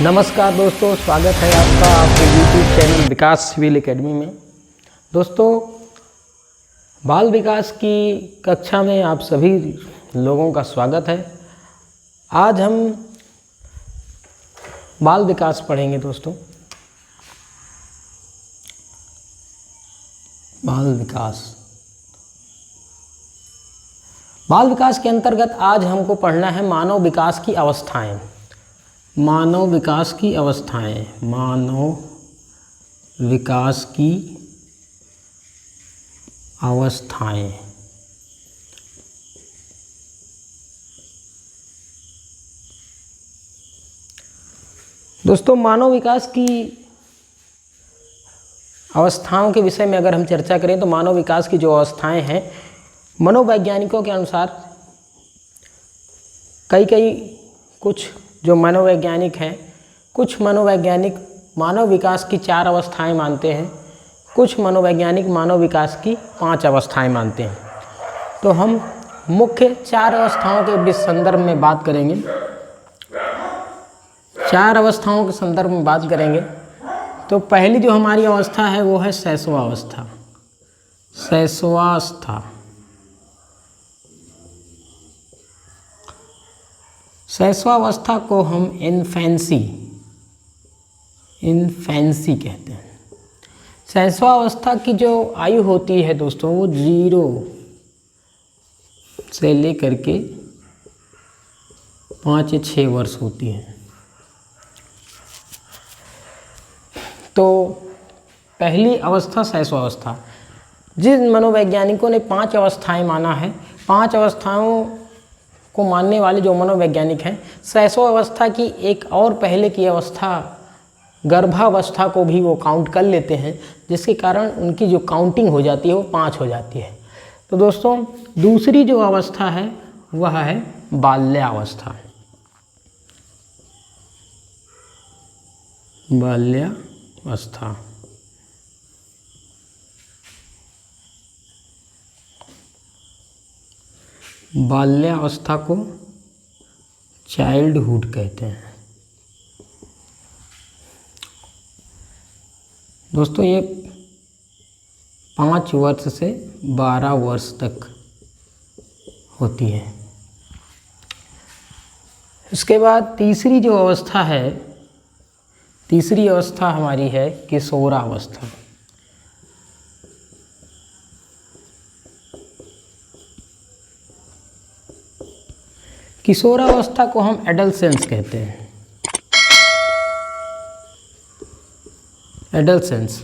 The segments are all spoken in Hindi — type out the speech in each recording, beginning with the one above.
नमस्कार दोस्तों, स्वागत है आपका आपके YouTube चैनल विकास सिविल एकेडमी में। दोस्तों, बाल विकास की कक्षा में आप सभी लोगों का स्वागत है। आज हम बाल विकास पढ़ेंगे दोस्तों। बाल विकास के अंतर्गत आज हमको पढ़ना है मानव विकास की अवस्थाएं। मानव विकास की अवस्थाएं। दोस्तों, मानव विकास की अवस्थाओं के विषय में अगर हम चर्चा करें तो मानव विकास की जो अवस्थाएं हैं, मनोवैज्ञानिकों के अनुसार कुछ जो मनोवैज्ञानिक हैं, कुछ मनोवैज्ञानिक मानव विकास की 4 अवस्थाएं मानते हैं, कुछ मनोवैज्ञानिक मानव विकास की 5 अवस्थाएं मानते हैं। तो हम मुख्य 4 अवस्थाओं के संदर्भ में बात करेंगे। 4 अवस्थाओं के संदर्भ में बात करेंगे। तो पहली जो हमारी अवस्था है वो है शैशवावस्था। शैशवावस्था को हम इन्फेंसी कहते हैं। शैशवावस्था की जो आयु होती है दोस्तों, वो 0 से लेकर के 5 या 6 वर्ष होती है। तो पहली अवस्था शैशवावस्था। जिन मनोवैज्ञानिकों ने 5 अवस्थाएं माना है, 5 अवस्थाओं को मानने वाले जो मनोवैज्ञानिक हैं, शैशवावस्था की एक और पहले की अवस्था गर्भावस्था को भी वो काउंट कर लेते हैं, जिसके कारण उनकी जो काउंटिंग हो जाती है वो 5 हो जाती है। तो दोस्तों, दूसरी जो अवस्था है वह है बाल्यावस्था। बाल्यावस्था को चाइल्डहुड कहते हैं। दोस्तों, ये 5 वर्ष से 12 वर्ष तक होती है। इसके बाद तीसरी जो अवस्था है, तीसरी अवस्था हमारी है किशोरावस्था। किशोरावस्था को हम एडोलसेंस कहते हैं। एडोलसेंस,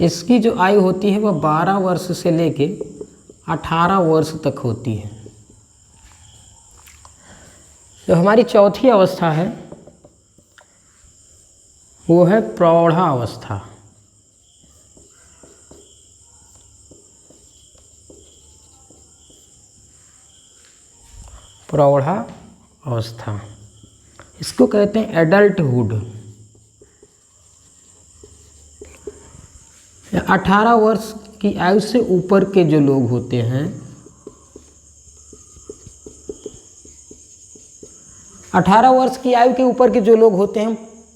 इसकी जो आयु होती है वह 12 वर्ष से लेके 18 वर्ष तक होती है। जो हमारी चौथी अवस्था है वो है प्रौढ़ावस्था। प्रौढ़ावस्था, इसको कहते हैं एडल्टहुड। 18 वर्ष की आयु से ऊपर के जो लोग होते हैं, 18 वर्ष की आयु के ऊपर के जो लोग होते हैं,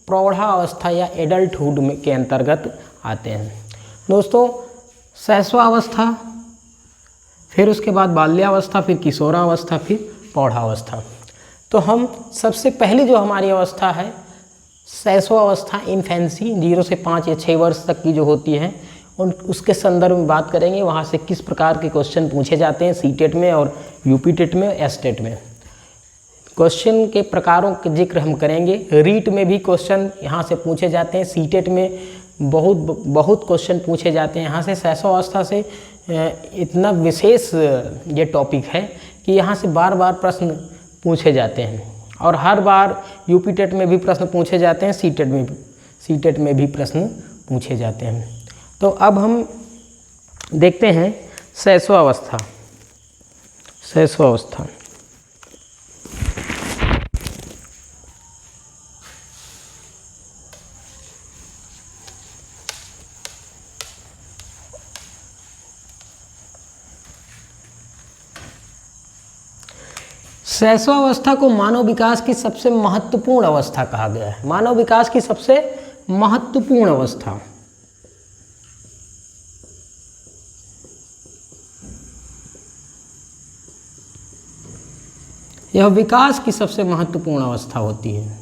प्रौढ़ावस्था या एडल्टहुड में के अंतर्गत आते हैं। दोस्तों, शैशवावस्था, फिर उसके बाद बाल्यावस्था, फिर किशोरावस्था, फिर प्रौढ़ावस्था। तो हम सबसे पहली जो हमारी अवस्था है शैशवावस्था, इन्फेंसी, 0 से 5 या 6 वर्ष तक की जो होती है, उसके संदर्भ में बात करेंगे। वहाँ से किस प्रकार के क्वेश्चन पूछे जाते हैं सीटेट में और यूपी टेट में, एसटेट में। क्वेश्चन के प्रकारों के जिक्र हम करेंगे। रीट में भी क्वेश्चन यहाँ से पूछे जाते हैं। सीटेट में बहुत क्वेश्चन पूछे जाते हैं यहाँ से। शैशवावस्था से इतना विशेष ये टॉपिक है कि यहाँ से बार बार प्रश्न पूछे जाते हैं, और हर बार यूपी टेट में भी प्रश्न पूछे जाते हैं, सीटेट में भी प्रश्न पूछे जाते हैं। तो अब हम देखते हैं शैशवावस्था। शैशवावस्था को मानव विकास की सबसे महत्वपूर्ण अवस्था कहा गया है। मानव विकास की सबसे महत्वपूर्ण अवस्था। यह विकास की सबसे महत्वपूर्ण अवस्था होती है।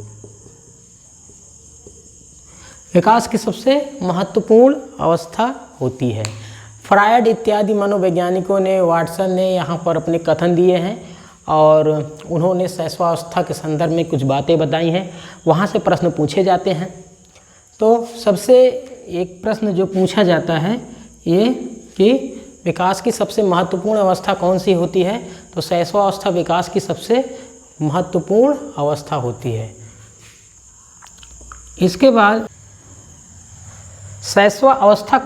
विकास की सबसे महत्वपूर्ण अवस्था होती है। फ्रायड इत्यादि मनोवैज्ञानिकों ने, वाटसन ने यहाँ पर अपने कथन दिए हैं और उन्होंने शैशवावस्था के संदर्भ में कुछ बातें बताई हैं। वहाँ से प्रश्न पूछे जाते हैं। तो सबसे एक प्रश्न जो पूछा जाता है ये कि विकास की सबसे महत्वपूर्ण अवस्था कौन सी होती है, तो शैशवावस्था विकास की सबसे महत्वपूर्ण अवस्था होती है। इसके बाद शैशवावस्था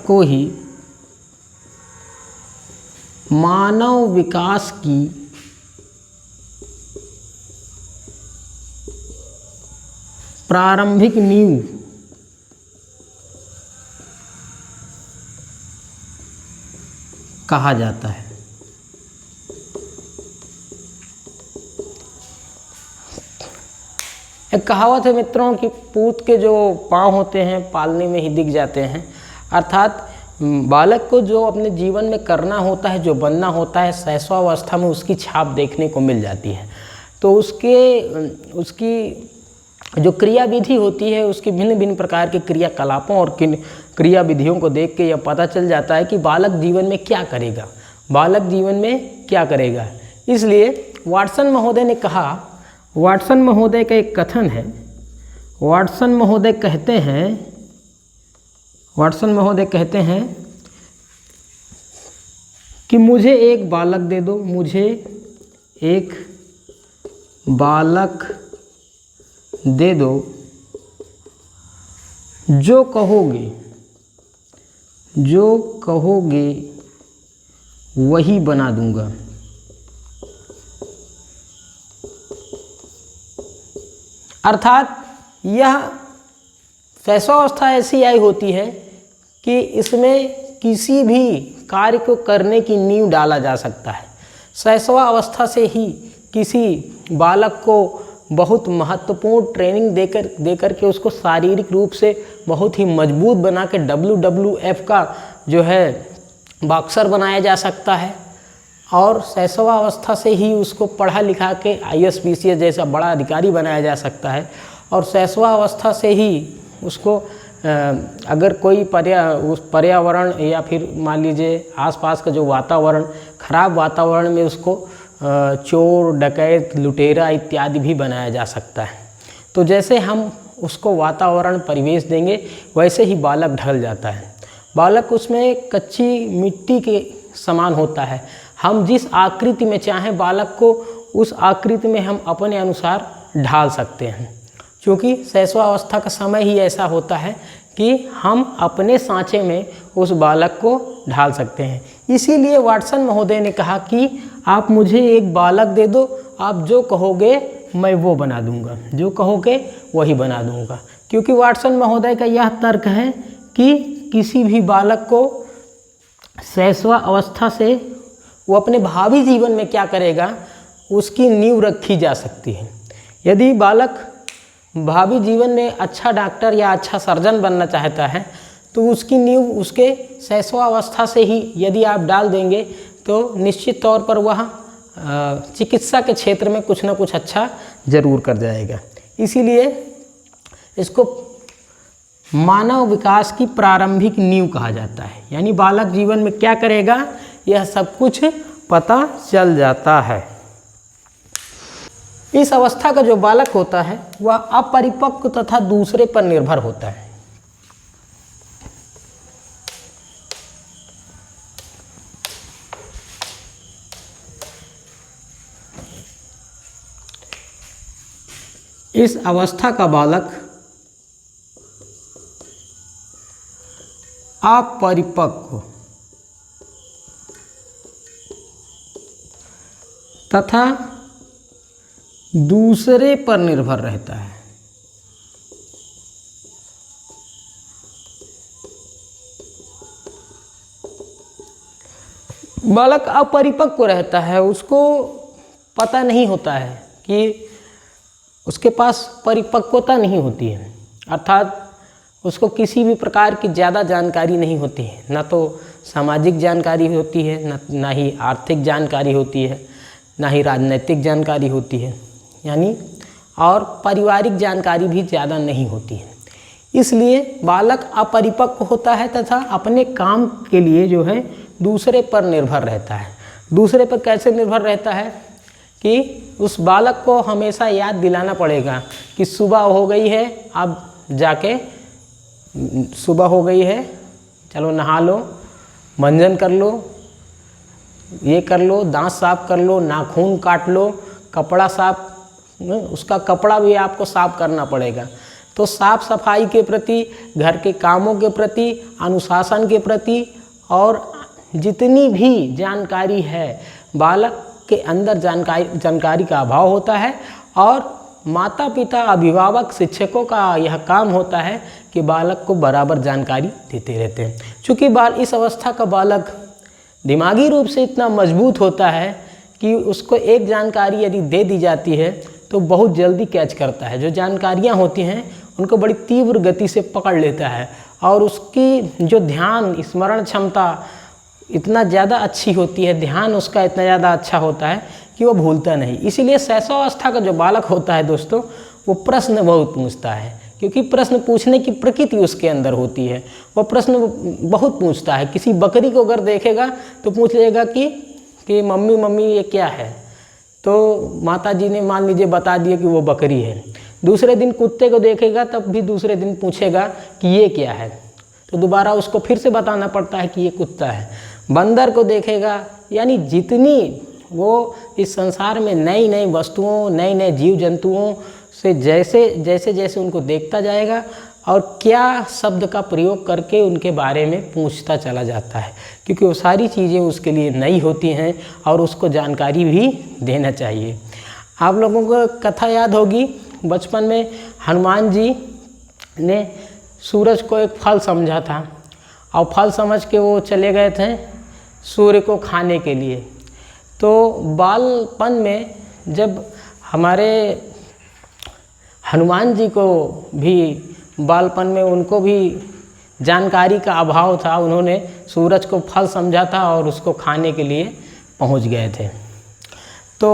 को ही मानव विकास की प्रारंभिक नींव कहा जाता है। एक कहावत है मित्रों कि पूत के जो पाँव होते हैं पालने में ही दिख जाते हैं। अर्थात बालक को जो अपने जीवन में करना होता है, जो बनना होता है, शैशवावस्था में उसकी छाप देखने को मिल जाती है। तो उसकी जो क्रिया विधि होती है, उसकी भिन्न भिन्न प्रकार के क्रियाकलापों और क्रिया विधियों को देख के यह पता चल जाता है कि बालक जीवन में क्या करेगा, बालक जीवन में क्या करेगा। इसलिए वाटसन महोदय ने कहा, वाटसन महोदय का एक कथन है। वाटसन महोदय कहते हैं कि मुझे एक बालक दे दो, मुझे एक बालक दे दो, जो कहोगे वही बना दूंगा। अर्थात यह शैशवावस्था ऐसी आई होती है कि इसमें किसी भी कार्य को करने की नींव डाला जा सकता है। शैशवावस्था से ही किसी बालक को बहुत महत्वपूर्ण ट्रेनिंग देकर के उसको शारीरिक रूप से बहुत ही मजबूत बना के WWF का जो है बॉक्सर बनाया जा सकता है। और शैशवावस्था से ही उसको पढ़ा लिखा के IAS PCS जैसा बड़ा अधिकारी बनाया जा सकता है। और शैशवावस्था से ही उसको अगर कोई पर्यावरण या फिर मान लीजिए आसपास का जो वातावरण, खराब वातावरण में उसको चोर, डकैत, लुटेरा इत्यादि भी बनाया जा सकता है। तो जैसे हम उसको वातावरण, परिवेश देंगे वैसे ही बालक ढल जाता है। बालक उसमें कच्ची मिट्टी के समान होता है। हम जिस आकृति में चाहें बालक को उस आकृति में हम अपने अनुसार ढाल सकते हैं, क्योंकि शैशवावस्था का समय ही ऐसा होता है कि हम अपने सांचे में उस बालक को ढाल सकते हैं। इसीलिए वाटसन महोदय ने कहा कि आप मुझे एक बालक दे दो, आप जो कहोगे मैं वो बना दूंगा, जो कहोगे वही बना दूंगा। क्योंकि वाटसन महोदय का यह तर्क है कि किसी भी बालक को शैशवावस्था से वो अपने भावी जीवन में क्या करेगा उसकी नींव रखी जा सकती है। यदि बालक भावी जीवन में अच्छा डॉक्टर या अच्छा सर्जन बनना चाहता है तो उसकी नींव उसके शैशवावस्था से ही यदि आप डाल देंगे तो निश्चित तौर पर वह चिकित्सा के क्षेत्र में कुछ ना कुछ अच्छा जरूर कर जाएगा। इसीलिए इसको मानव विकास की प्रारंभिक नींव कहा जाता है। यानी बालक जीवन में क्या करेगा यह सब कुछ पता चल जाता है। इस अवस्था का जो बालक होता है वह अपरिपक्व तथा दूसरे पर निर्भर होता है। इस अवस्था का बालक अपरिपक्व तथा दूसरे पर निर्भर रहता है। बालक अपरिपक्व रहता है, उसको पता नहीं होता है कि उसके पास परिपक्वता नहीं होती है, अर्थात उसको किसी भी प्रकार की ज़्यादा जानकारी नहीं होती है, ना तो सामाजिक जानकारी होती है, ना ही आर्थिक जानकारी होती है, ना ही राजनीतिक जानकारी होती है, यानी और पारिवारिक जानकारी भी ज़्यादा नहीं होती है। इसलिए बालक अपरिपक्व होता है तथा अपने काम के लिए जो है दूसरे पर निर्भर रहता है। दूसरे पर कैसे निर्भर रहता है कि उस बालक को हमेशा याद दिलाना पड़ेगा कि सुबह हो गई है, अब जाके सुबह हो गई है, चलो नहा लो, मंजन कर लो, ये कर लो, दांत साफ कर लो, नाखून काट लो, कपड़ा साफ, उसका कपड़ा भी आपको साफ करना पड़ेगा। तो साफ सफाई के प्रति, घर के कामों के प्रति, अनुशासन के प्रति और जितनी भी जानकारी है, बालक के अंदर जानकारी का अभाव होता है और माता पिता, अभिभावक, शिक्षकों का यह काम होता है कि बालक को बराबर जानकारी देते रहते हैं। चूँकि इस अवस्था का बालक दिमागी रूप से इतना मजबूत होता है कि उसको एक जानकारी यदि दे दी जाती है तो बहुत जल्दी कैच करता है। जो जानकारियाँ होती हैं उनको बड़ी तीव्र गति से पकड़ लेता है और उसकी जो ध्यान स्मरण क्षमता इतना ज़्यादा अच्छी होती है, ध्यान उसका इतना ज़्यादा अच्छा होता है कि वो भूलता नहीं। इसीलिए शैशवावस्था का जो बालक होता है दोस्तों, वो प्रश्न बहुत पूछता है, क्योंकि प्रश्न पूछने की प्रकृति उसके अंदर होती है। वो प्रश्न बहुत पूछता है। किसी बकरी को अगर देखेगा तो पूछ लेगा कि मम्मी मम्मी ये क्या है, तो माता जी ने मान लीजिए बता दिया कि वो बकरी है। दूसरे दिन कुत्ते को देखेगा तब भी दूसरे दिन पूछेगा कि ये क्या है, तो दोबारा उसको फिर से बताना पड़ता है कि ये कुत्ता है। बंदर को देखेगा, यानी जितनी वो इस संसार में नई नई वस्तुओं, नए नए जीव जंतुओं से जैसे उनको देखता जाएगा और क्या शब्द का प्रयोग करके उनके बारे में पूछता चला जाता है, क्योंकि वो सारी चीज़ें उसके लिए नई होती हैं और उसको जानकारी भी देना चाहिए। आप लोगों को कथा याद होगी, बचपन में हनुमान जी ने सूरज को एक फल समझा था और फल समझ के वो चले गए थे सूर्य को खाने के लिए। तो बालपन में जब हमारे हनुमान जी को भी बालपन में उनको भी जानकारी का अभाव था, उन्होंने सूरज को फल समझा था और उसको खाने के लिए पहुंच गए थे। तो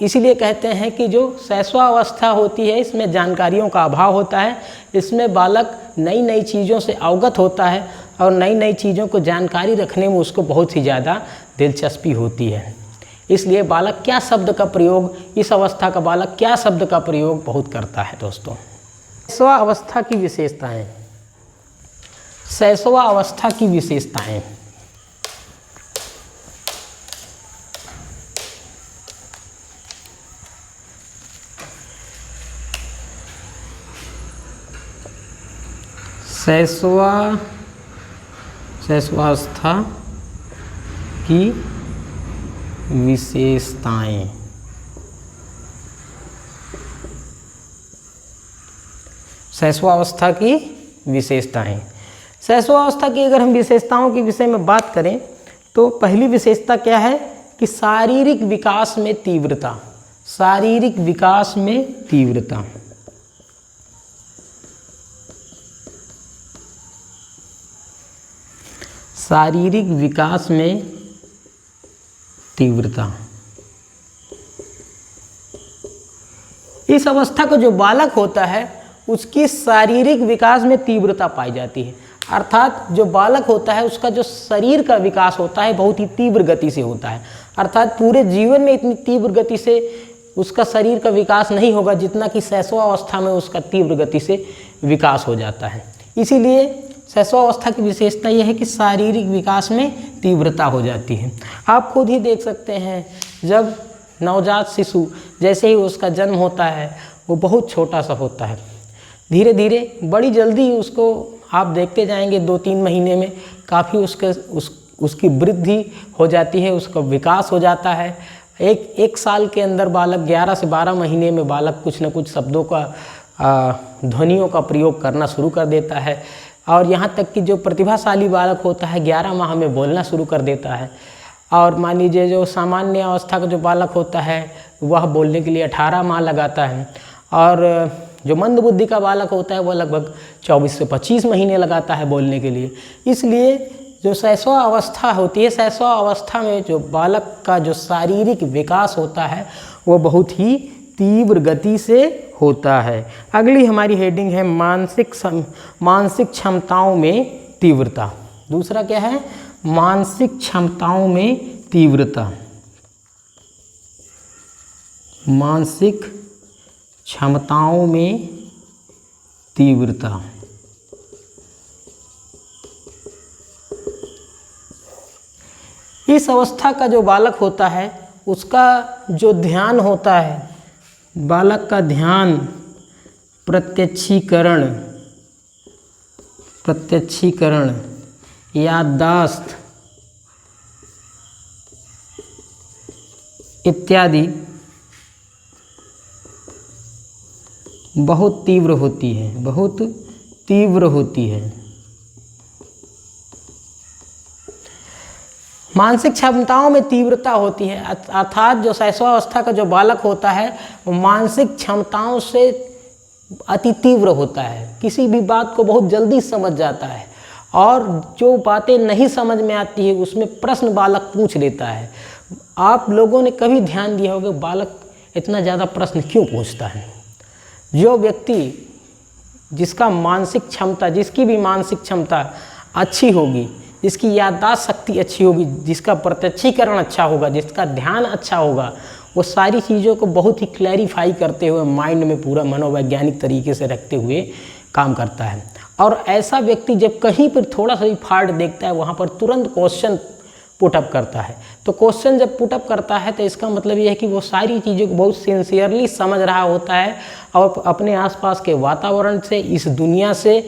इसीलिए कहते हैं कि जो शैशवावस्था होती है इसमें जानकारियों का अभाव होता है। इसमें बालक नई नई चीज़ों से अवगत होता है और नई नई चीज़ों को जानकारी रखने में उसको बहुत ही ज़्यादा दिलचस्पी होती है। इसलिए बालक क्या शब्द का प्रयोग, इस अवस्था का बालक क्या शब्द का प्रयोग बहुत करता है दोस्तों। शैशवावस्था की विशेषताएं, शैशवावस्था की विशेषताएं। शैशवावस्था की विशेषताएं। शैशवावस्था की विशेषताएं। शैशवावस्था की अगर हम विशेषताओं के विषय में बात करें तो पहली विशेषता क्या है कि शारीरिक विकास में तीव्रता। शारीरिक विकास में तीव्रता। शारीरिक विकास में तीव्रता। इस अवस्था का जो बालक होता है उसकी शारीरिक विकास में तीव्रता पाई जाती है, अर्थात जो बालक होता है उसका जो शरीर का विकास होता है बहुत ही तीव्र गति से होता है। अर्थात पूरे जीवन में इतनी तीव्र गति से उसका शरीर का विकास नहीं होगा जितना कि शैशवावस्था में उसका तीव्र गति से विकास हो जाता है। इसीलिए शैशवावस्था की विशेषता यह है कि शारीरिक विकास में तीव्रता हो जाती है। आप खुद ही देख सकते हैं, जब नवजात शिशु जैसे ही उसका जन्म होता है वो बहुत छोटा सा होता है, धीरे धीरे बड़ी जल्दी उसको आप देखते जाएंगे 2-3 महीने में काफ़ी उसकी वृद्धि हो जाती है, उसका विकास हो जाता है। एक साल के अंदर बालक 11 से 12 महीने में बालक कुछ न कुछ शब्दों का ध्वनियों का प्रयोग करना शुरू कर देता है और यहाँ तक कि जो प्रतिभाशाली बालक होता है 11 माह में बोलना शुरू कर देता है। और मान लीजिए जो सामान्य अवस्था का जो बालक होता है वह बोलने के लिए 18 माह लगाता है, और जो मंद बुद्धि का बालक होता है वह लगभग 24 से 25 महीने लगाता है बोलने के लिए। इसलिए जो शैशव अवस्था होती है, शैशव अवस्था में जो बालक का जो शारीरिक विकास होता है वो बहुत ही तीव्र गति से होता है। अगली हमारी हेडिंग है मानसिक क्षमताओं में तीव्रता। दूसरा क्या है? मानसिक क्षमताओं में तीव्रता। मानसिक क्षमताओं में तीव्रता। इस अवस्था का जो बालक होता है उसका जो ध्यान होता है, बालक का ध्यान प्रत्यक्षीकरण, याददाश्त इत्यादि बहुत तीव्र होती है। मानसिक क्षमताओं में तीव्रता होती है, अर्थात जो शैशवावस्था का जो बालक होता है वो मानसिक क्षमताओं से अति तीव्र होता है, किसी भी बात को बहुत जल्दी समझ जाता है, और जो बातें नहीं समझ में आती है उसमें प्रश्न बालक पूछ लेता है। आप लोगों ने कभी ध्यान दिया होगा बालक इतना ज़्यादा प्रश्न क्यों पूछता है? जो व्यक्ति जिसकी भी मानसिक क्षमता अच्छी होगी, जिसकी याददाश्त शक्ति अच्छी होगी, जिसका प्रत्यक्षीकरण अच्छा होगा, जिसका ध्यान अच्छा होगा, वो सारी चीज़ों को बहुत ही क्लैरिफाई करते हुए माइंड में पूरा मनोवैज्ञानिक तरीके से रखते हुए काम करता है। और ऐसा व्यक्ति जब कहीं पर थोड़ा सा भी फॉल्ट देखता है वहाँ पर तुरंत क्वेश्चन पुटअप करता है। तो क्वेश्चन जब पुटअप करता है तो इसका मतलब यह है कि वो सारी चीज़ों को बहुत सिंसियरली समझ रहा होता है और अपने आसपास के वातावरण से, इस दुनिया से,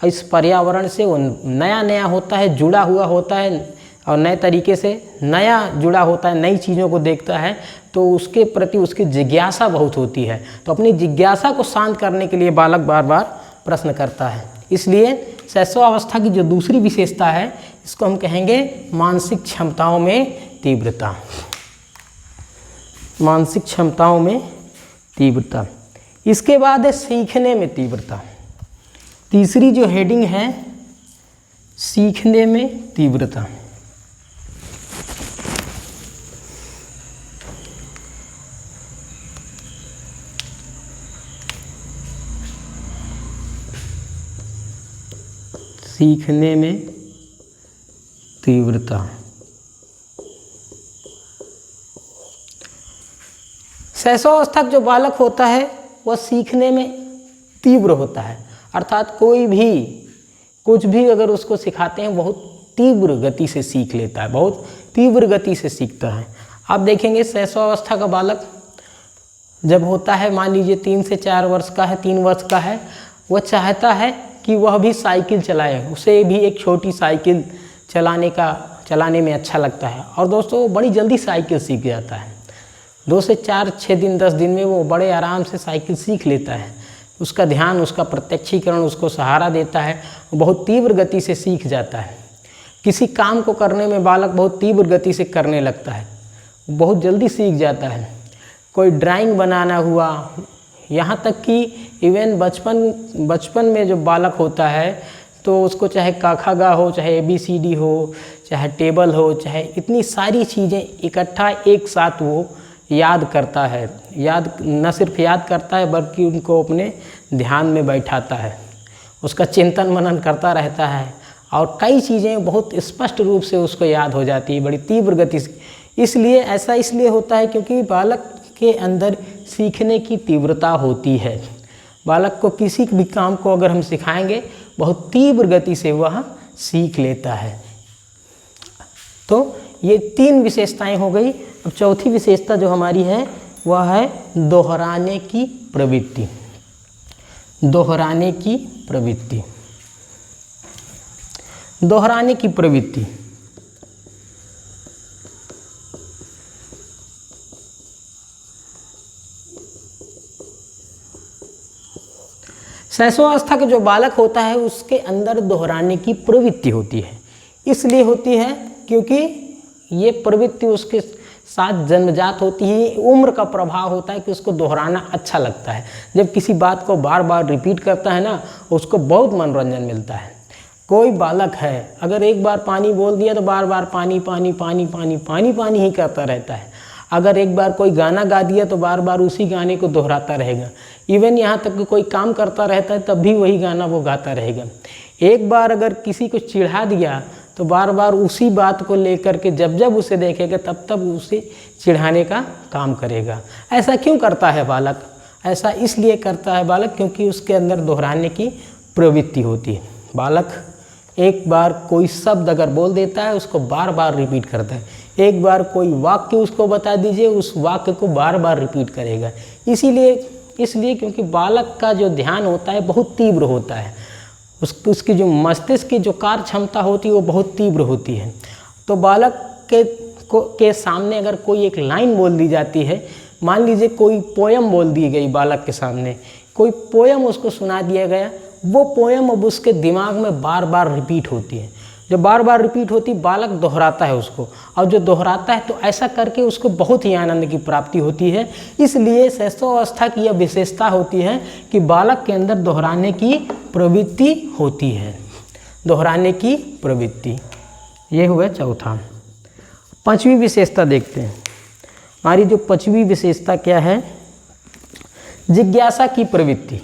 इस पर्यावरण से वो नया होता है, जुड़ा हुआ होता है, और नए तरीके से नया जुड़ा होता है, नई चीज़ों को देखता है, तो उसके प्रति उसकी जिज्ञासा बहुत होती है। तो अपनी जिज्ञासा को शांत करने के लिए बालक बार बार प्रश्न करता है। इसलिए शैशवावस्था की जो दूसरी विशेषता है इसको हम कहेंगे मानसिक क्षमताओं में तीव्रता। मानसिक क्षमताओं में तीव्रता। इसके बाद है सीखने में तीव्रता। तीसरी जो हेडिंग है सीखने में तीव्रता। सीखने में तीव्रता। शैशवावस्था का जो बालक होता है वह सीखने में तीव्र होता है, अर्थात कुछ भी अगर उसको सिखाते हैं बहुत तीव्र गति से सीख लेता है, बहुत तीव्र गति से सीखता है। आप देखेंगे शैशवावस्था का बालक जब होता है, मान लीजिए 3 से 4 वर्ष का है, 3 वर्ष का है, वह चाहता है कि वह भी साइकिल चलाए, उसे भी एक छोटी साइकिल चलाने में अच्छा लगता है। और दोस्तों वो बड़ी जल्दी साइकिल सीख जाता है, 2 से 4, 6 दिन, 10 दिन में वो बड़े आराम से साइकिल सीख लेता है। उसका ध्यान, उसका प्रत्यक्षीकरण उसको सहारा देता है, वो बहुत तीव्र गति से सीख जाता है। किसी काम को करने में बालक बहुत तीव्र गति से करने लगता है, बहुत जल्दी सीख जाता है। कोई ड्राइंग बनाना हुआ, यहाँ तक कि इवन बचपन में जो बालक होता है तो उसको चाहे क ख ग हो, चाहे ABCD हो, चाहे टेबल हो, चाहे इतनी सारी चीज़ें इकट्ठा एक साथ वो याद करता है। न सिर्फ याद करता है बल्कि उनको अपने ध्यान में बैठाता है, उसका चिंतन मनन करता रहता है और कई चीज़ें बहुत स्पष्ट रूप से उसको याद हो जाती है बड़ी तीव्र गति से। इसलिए होता है क्योंकि बालक के अंदर सीखने की तीव्रता होती है। बालक को किसी भी काम को अगर हम सिखाएंगे बहुत तीव्र गति से वह सीख लेता है। तो ये 3 विशेषताएं हो गई। अब चौथी विशेषता जो हमारी है वह है दोहराने की प्रवृत्ति। दोहराने की प्रवृत्ति। दोहराने की प्रवृत्ति। शैशवावस्था का जो बालक होता है उसके अंदर दोहराने की प्रवृत्ति होती है। इसलिए होती है क्योंकि ये प्रवृत्ति उसके साथ जन्मजात होती है। उम्र का प्रभाव होता है कि उसको दोहराना अच्छा लगता है। जब किसी बात को बार बार रिपीट करता है ना, उसको बहुत मनोरंजन मिलता है। कोई बालक है, अगर एक बार पानी बोल दिया तो बार बार पानी पानी पानी पानी पानी पानी ही करता रहता है। अगर एक बार कोई गाना गा दिया तो बार बार उसी गाने को दोहराता रहेगा। इवन यहाँ तक कि कोई काम करता रहता है तब भी वही गाना वो गाता रहेगा। एक बार अगर किसी को चिढ़ा दिया तो बार बार उसी बात को लेकर के जब जब उसे देखेगा तब तब उसे चिढ़ाने का काम करेगा। ऐसा क्यों करता है बालक? ऐसा इसलिए करता है बालक क्योंकि उसके अंदर दोहराने की प्रवृत्ति होती है। बालक एक बार कोई शब्द अगर बोल देता है उसको बार बार रिपीट करता है। एक बार कोई वाक्य उसको बता दीजिए, उस वाक्य को बार बार रिपीट करेगा। इसलिए क्योंकि बालक का जो ध्यान होता है बहुत तीव्र होता है। उसकी जो मस्तिष्क की जो कार्य क्षमता होती है वो बहुत तीव्र होती है। तो बालक के सामने अगर कोई एक लाइन बोल दी जाती है, मान लीजिए कोई पोयम बोल दी गई बालक के सामने, कोई पोयम उसको सुना दिया गया, वो पोयम अब उसके दिमाग में बार बार रिपीट होती है। जब बार बार रिपीट होती, बालक दोहराता है उसको, और जो दोहराता है तो ऐसा करके उसको बहुत ही आनंद की प्राप्ति होती है। इसलिए शैशवावस्था की यह विशेषता होती है कि बालक के अंदर दोहराने की प्रवृत्ति होती है। दोहराने की प्रवृत्ति, ये हुआ चौथा। पांचवी विशेषता देखते हैं। हमारी जो पांचवी विशेषता क्या है? जिज्ञासा की प्रवृत्ति।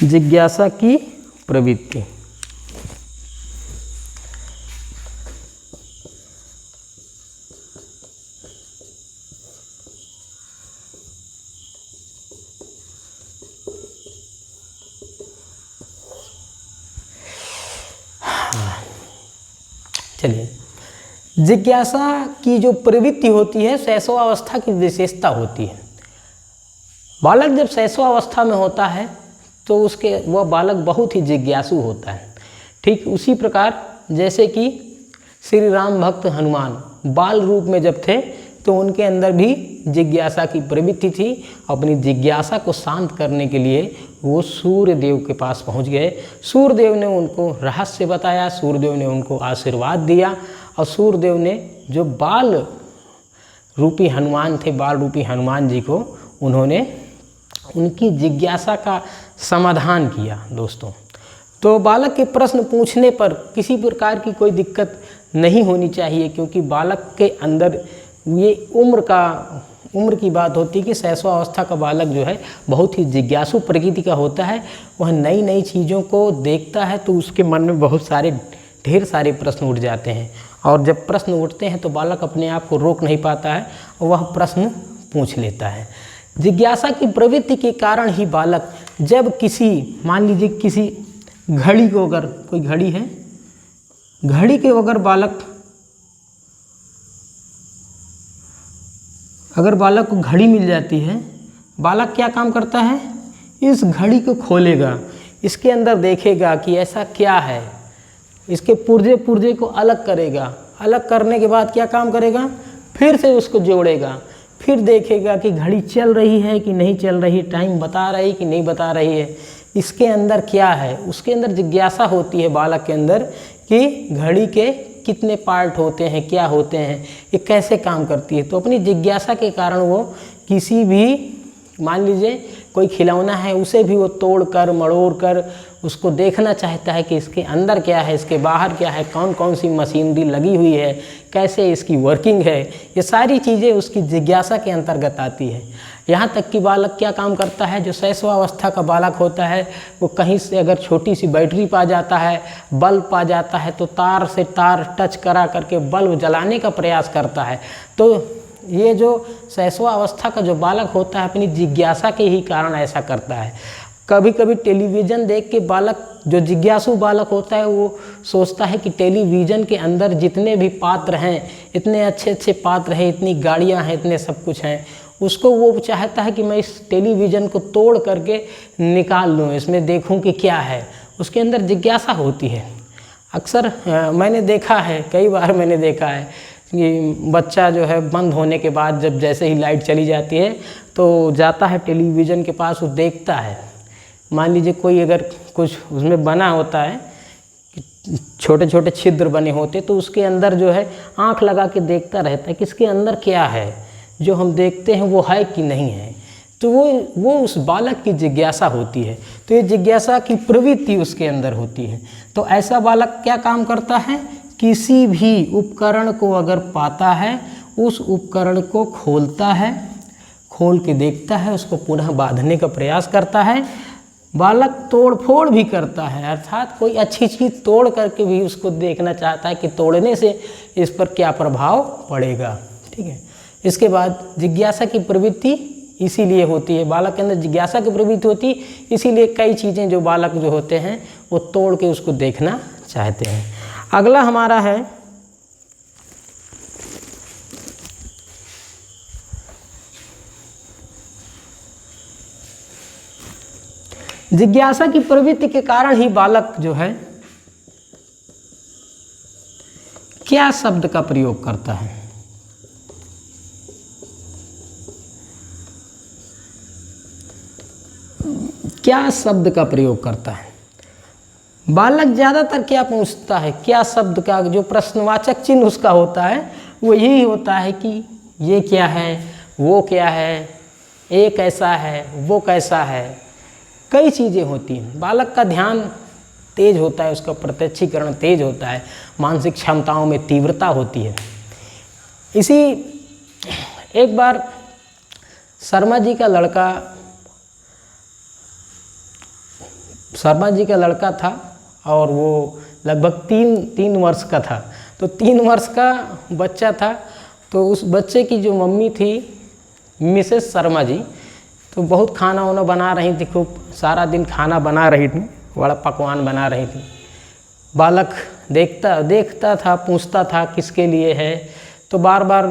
जिज्ञासा की प्रवृत्ति। चलिए, जिज्ञासा की जो प्रवृत्ति होती है शैशवावस्था की विशेषता होती है। बालक जब शैशवावस्था में होता है तो वह बालक बहुत ही जिज्ञासु होता है। ठीक उसी प्रकार जैसे कि श्री राम भक्त हनुमान बाल रूप में जब थे तो उनके अंदर भी जिज्ञासा की प्रवृत्ति थी। अपनी जिज्ञासा को शांत करने के लिए वो सूर्यदेव के पास पहुंच गए। सूर्यदेव ने उनको रहस्य बताया, सूर्यदेव ने उनको आशीर्वाद दिया, और सूर्यदेव ने जो बाल रूपी हनुमान थे, बाल रूपी हनुमान जी को उन्होंने उनकी जिज्ञासा का समाधान किया। दोस्तों, तो बालक के प्रश्न पूछने पर किसी प्रकार की कोई दिक्कत नहीं होनी चाहिए, क्योंकि बालक के अंदर ये उम्र की बात होती है कि शैशवावस्था का बालक जो है बहुत ही जिज्ञासु प्रकृति का होता है। वह नई नई चीज़ों को देखता है तो उसके मन में बहुत सारे ढेर सारे प्रश्न उठ जाते हैं, और जब प्रश्न उठते हैं तो बालक अपने आप को रोक नहीं पाता है और वह प्रश्न पूछ लेता है। जिज्ञासा की प्रवृत्ति के कारण ही बालक जब किसी, मान लीजिए किसी घड़ी को, अगर कोई घड़ी है, घड़ी के अगर बालक को घड़ी मिल जाती है, बालक क्या काम करता है? इस घड़ी को खोलेगा, इसके अंदर देखेगा कि ऐसा क्या है, इसके पुर्जे को अलग करेगा। अलग करने के बाद क्या काम करेगा? फिर से उसको जोड़ेगा, फिर देखेगा कि घड़ी चल रही है कि नहीं चल रही, टाइम बता रही कि नहीं बता रही है, इसके अंदर क्या है। उसके अंदर जिज्ञासा होती है बालक के अंदर कि घड़ी के कितने पार्ट होते हैं, क्या होते हैं, ये कैसे काम करती है। तो अपनी जिज्ञासा के कारण वो किसी भी, मान लीजिए कोई खिलौना है, उसे भी वो तोड़ कर मड़ोड़ कर उसको देखना चाहता है कि इसके अंदर क्या है, इसके बाहर क्या है, कौन कौन सी मशीनरी लगी हुई है, कैसे इसकी वर्किंग है। ये सारी चीज़ें उसकी जिज्ञासा के अंतर्गत आती है। यहाँ तक कि बालक क्या काम करता है, जो शैशवावस्था का बालक होता है, वो कहीं से अगर छोटी सी बैटरी पा जाता है, बल्ब पा जाता है, तो तार से तार टच करा करके बल्ब जलाने का प्रयास करता है। तो ये जो शैशवावस्था का जो बालक होता है अपनी जिज्ञासा के ही कारण ऐसा करता है। कभी कभी टेलीविज़न देख के बालक, जो जिज्ञासु बालक होता है, वो सोचता है कि टेलीविज़न के अंदर जितने भी पात्र हैं, इतने अच्छे अच्छे पात्र हैं, इतनी गाड़ियां हैं, इतने सब कुछ हैं, उसको वो चाहता है कि मैं इस टेलीविज़न को तोड़ करके निकाल लूँ, इसमें देखूँ कि क्या है। उसके अंदर जिज्ञासा होती है। अक्सर मैंने देखा है, कई बार मैंने देखा है कि बच्चा जो है बंद होने के बाद जब जैसे ही लाइट चली जाती है तो जाता है टेलीविज़न के पास, वो देखता है। मान लीजिए कोई अगर कुछ उसमें बना होता है कि छोटे छोटे छिद्र बने होते, तो उसके अंदर जो है आँख लगा के देखता रहता है कि इसके अंदर क्या है, जो हम देखते हैं वो है कि नहीं है। तो वो उस बालक की जिज्ञासा होती है। तो ये जिज्ञासा की प्रवृत्ति उसके अंदर होती है। तो ऐसा बालक क्या काम करता है, किसी भी उपकरण को अगर पाता है उस उपकरण को खोलता है, खोल के देखता है, उसको पुनः बांधने का प्रयास करता है। बालक तोड़ फोड़ भी करता है, अर्थात कोई अच्छी चीज़ तोड़ करके भी उसको देखना चाहता है कि तोड़ने से इस पर क्या प्रभाव पड़ेगा। ठीक है। इसके बाद जिज्ञासा की प्रवृत्ति इसीलिए होती है, बालक के अंदर जिज्ञासा की प्रवृत्ति होती है, इसीलिए कई चीज़ें जो बालक जो होते हैं वो तोड़ के उसको देखना चाहते हैं। अगला हमारा है जिज्ञासा की प्रवृत्ति के कारण ही बालक जो है क्या शब्द का प्रयोग करता है। क्या शब्द का प्रयोग करता है। बालक ज़्यादातर क्या पूछता है, क्या शब्द का जो प्रश्नवाचक चिन्ह उसका होता है वो यही होता है कि ये क्या है, वो क्या है, ये कैसा है, वो कैसा है। कई चीज़ें होती हैं। बालक का ध्यान तेज होता है, उसका प्रत्यक्षीकरण तेज होता है, मानसिक क्षमताओं में तीव्रता होती है। इसी एक बार शर्मा जी का लड़का था और वो लगभग तीन वर्ष का था। तो 3 वर्ष का बच्चा था। तो उस बच्चे की जो मम्मी थी मिसेस शर्मा जी, तो बहुत खाना वाना बना रही थी, खूब सारा दिन खाना बना रही थी, बड़ा पकवान बना रही थी। बालक देखता था, पूछता था किसके लिए है। तो बार बार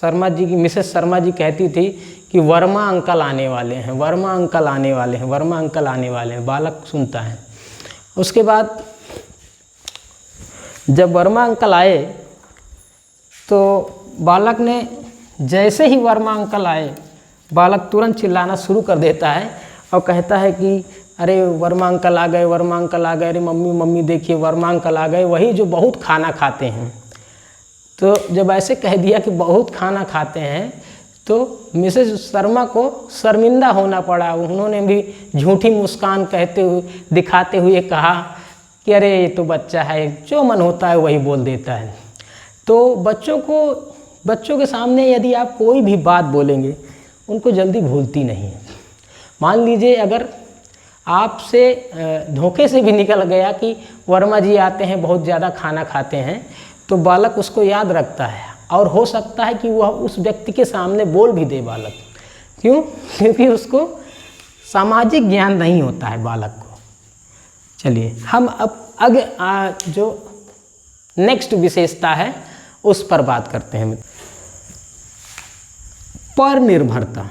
मिसेस शर्मा जी कहती थी कि वर्मा अंकल आने वाले हैं, वर्मा अंकल आने वाले हैं, वर्मा अंकल आने वाले हैं। बालक सुनता है। उसके बाद जब वर्मा अंकल आए तो बालक ने जैसे ही वर्मा अंकल आए, बालक तुरंत चिल्लाना शुरू कर देता है और कहता है कि अरे वर्मा अंकल आ गए, वर्मा अंकल आ गए, अरे मम्मी मम्मी देखिए वर्मा अंकल आ गए, वही जो बहुत खाना खाते हैं। तो जब ऐसे कह दिया कि बहुत खाना खाते हैं तो मिसेज शर्मा को शर्मिंदा होना पड़ा। उन्होंने भी झूठी मुस्कान दिखाते हुए कहा कि अरे ये तो बच्चा है, जो मन होता है वही बोल देता है। तो बच्चों के सामने यदि आप कोई भी बात बोलेंगे उनको जल्दी भूलती नहीं है। मान लीजिए अगर आपसे धोखे से भी निकल गया कि वर्मा जी आते हैं, बहुत ज़्यादा खाना खाते हैं, तो बालक उसको याद रखता है और हो सकता है कि वह उस व्यक्ति के सामने बोल भी दे बालक। क्यों? क्योंकि उसको सामाजिक ज्ञान नहीं होता है बालक को। चलिए हम अब आगे जो नेक्स्ट विशेषता है उस पर बात करते हैं। पर निर्भरता।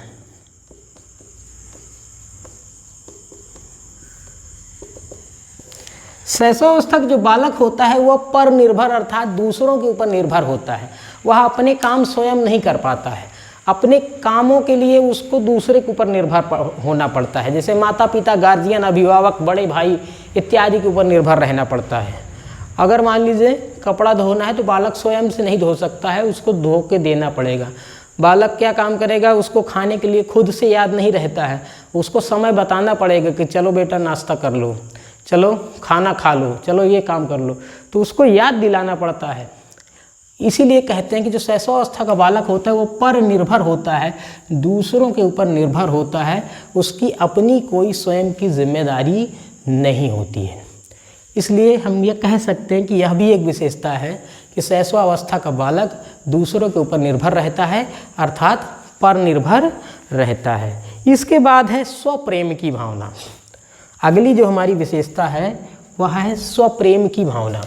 शैशवावस्था का जो बालक होता है वह पर निर्भर अर्थात दूसरों के ऊपर निर्भर होता है। वह अपने काम स्वयं नहीं कर पाता है, अपने कामों के लिए उसको दूसरे के ऊपर निर्भर होना पड़ता है। जैसे माता पिता, गार्जियन, अभिभावक, बड़े भाई इत्यादि के ऊपर निर्भर रहना पड़ता है। अगर मान लीजिए कपड़ा धोना है तो बालक स्वयं से नहीं धो सकता है, उसको धो के देना पड़ेगा। बालक क्या काम करेगा, उसको खाने के लिए खुद से याद नहीं रहता है, उसको समय बताना पड़ेगा कि चलो बेटा नाश्ता कर लो, चलो खाना खा लो, चलो ये काम कर लो, तो उसको याद दिलाना पड़ता है। इसीलिए कहते हैं कि जो शैशवावस्था का बालक होता है वो पर निर्भर होता है, दूसरों के ऊपर निर्भर होता है, उसकी अपनी कोई स्वयं की जिम्मेदारी नहीं होती है। इसलिए हम ये कह सकते हैं कि यह भी एक विशेषता है कि शैशवावस्था का बालक दूसरों के ऊपर निर्भर रहता है अर्थात पर निर्भर रहता है। इसके बाद है स्वप्रेम की भावना। अगली जो हमारी विशेषता है वह है स्वप्रेम की भावना।